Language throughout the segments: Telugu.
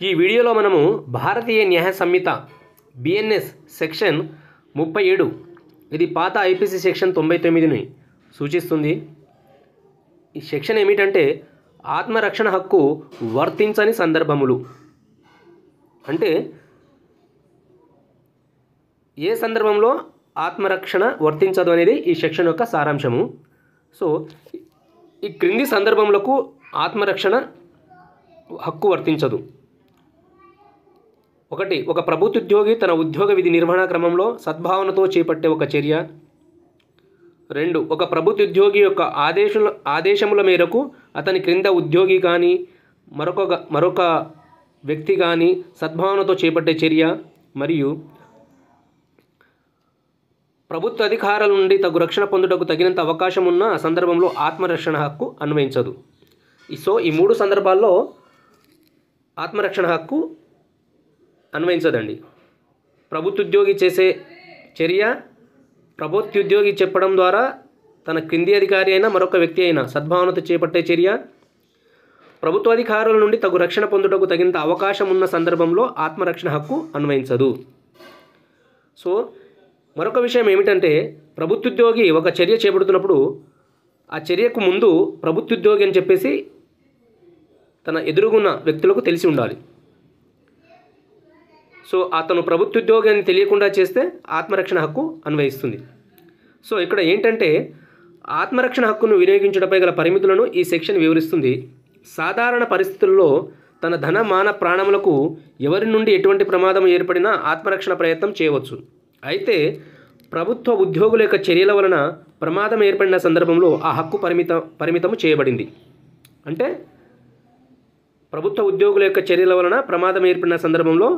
ఈ వీడియోలో మనము భారతీయ న్యాయ సంహిత బిఎన్ఎస్ సెక్షన్ 37 ఇది పాత ఐపీసీ సెక్షన్ 99ని సూచిస్తుంది. ఈ సెక్షన్ ఏమిటంటే ఆత్మరక్షణ హక్కు వర్తించని సందర్భములు అంటే ఏ సందర్భంలో ఆత్మరక్షణ వర్తించదు అనేది ఈ సెక్షన్ యొక్క సారాంశము. సో ఈ క్రింది సందర్భములకు ఆత్మరక్షణ హక్కు వర్తించదు. ఒకటి, ఒక ప్రభుత్వ ఉద్యోగి తన ఉద్యోగ విధి నిర్వహణ క్రమంలో సద్భావనతో చేపట్టే ఒక చర్య. 2, ఒక ప్రభుత్వ ఉద్యోగి యొక్క ఆదేశముల మేరకు అతని క్రింద ఉద్యోగి కానీ మరొక వ్యక్తి కానీ సద్భావనతో చేపట్టే చర్య. మరియు ప్రభుత్వ అధికారుల నుండి తగు రక్షణ పొందుటకు తగినంత అవకాశం ఉన్న సందర్భంలో ఆత్మరక్షణ హక్కు అన్వయించదు. సో ఈ 3 సందర్భాల్లో ఆత్మరక్షణ హక్కు అన్వయించదండి. ప్రభుత్వ ఉద్యోగి చేసే చర్య, ప్రభుత్వ ఉద్యోగి చెప్పడం ద్వారా తన క్రింది అధికారి అయినా మరొక వ్యక్తి అయినా సద్భావనతో చేపట్టే చర్య, ప్రభుత్వ అధికారుల నుండి తగు రక్షణ పొందుటకు తగినంత అవకాశం ఉన్న సందర్భంలో ఆత్మరక్షణ హక్కు అన్వయించదు. సో మరొక విషయం ఏమిటంటే ప్రభుత్వ ఉద్యోగి ఒక చర్య చేపడుతున్నప్పుడు ఆ చర్యకు ముందు ప్రభుత్వ ఉద్యోగి అని చెప్పేసి తన ఎదురుగున్న వ్యక్తులకు తెలిసి ఉండాలి. సో అతను ప్రభుత్వ ఉద్యోగి అని తెలియకుండా చేస్తే ఆత్మరక్షణ హక్కు అన్వయిస్తుంది. సో ఇక్కడ ఏంటంటే ఆత్మరక్షణ హక్కును వినియోగించడంపై గల పరిమితులను ఈ సెక్షన్ వివరిస్తుంది. సాధారణ పరిస్థితుల్లో తన ధన మాన ప్రాణములకు ఎవరి నుండి ఎటువంటి ప్రమాదం ఏర్పడినా ఆత్మరక్షణ ప్రయత్నం చేయవచ్చు. అయితే ప్రభుత్వ ఉద్యోగుల యొక్క చర్యల వలన ప్రమాదం ఏర్పడిన సందర్భంలో ఆ హక్కు పరిమితము చేయబడింది. అంటే ప్రభుత్వ ఉద్యోగుల యొక్క చర్యల వలన ప్రమాదం ఏర్పడిన సందర్భంలో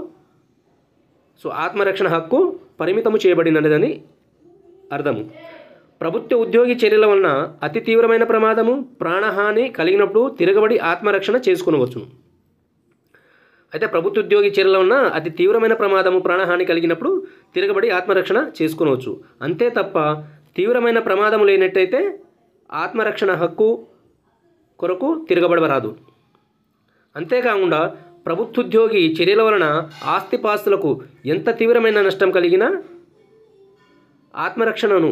సో ఆత్మరక్షణ హక్కు పరిమితము చేయబడినదని అర్థము. ప్రభుత్వ ఉద్యోగి చర్యల వలన అతి తీవ్రమైన ప్రమాదము, ప్రాణహాని కలిగినప్పుడు తిరగబడి ఆత్మరక్షణ చేసుకొనవచ్చు. అయితే ప్రభుత్వ ఉద్యోగి చర్యల వలన అతి తీవ్రమైన ప్రమాదము, ప్రాణహాని కలిగినప్పుడు తిరగబడి ఆత్మరక్షణ చేసుకొనవచ్చు. అంతే తప్ప తీవ్రమైన ప్రమాదము లేనట్టయితే ఆత్మరక్షణ హక్కు కొరకు తిరగబడరాదు. అంతేకాకుండా ప్రభుత్వ ఉద్యోగి చర్యల వలన ఆస్తిపాస్తులకు ఎంత తీవ్రమైన నష్టం కలిగినా ఆత్మరక్షణను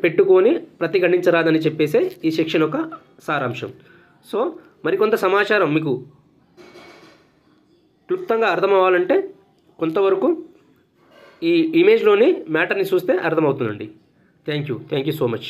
పెట్టుకొని ప్రతిఘటించరాదని చెప్పేసే ఈ సెక్షన్ యొక్క సారాంశం. సో మరికొంత సమాచారం మీకు క్లుప్తంగా అర్థమవ్వాలంటే కొంతవరకు ఈ ఇమేజ్లోని మ్యాటర్ని చూస్తే అర్థమవుతుందండి. Thank you so much.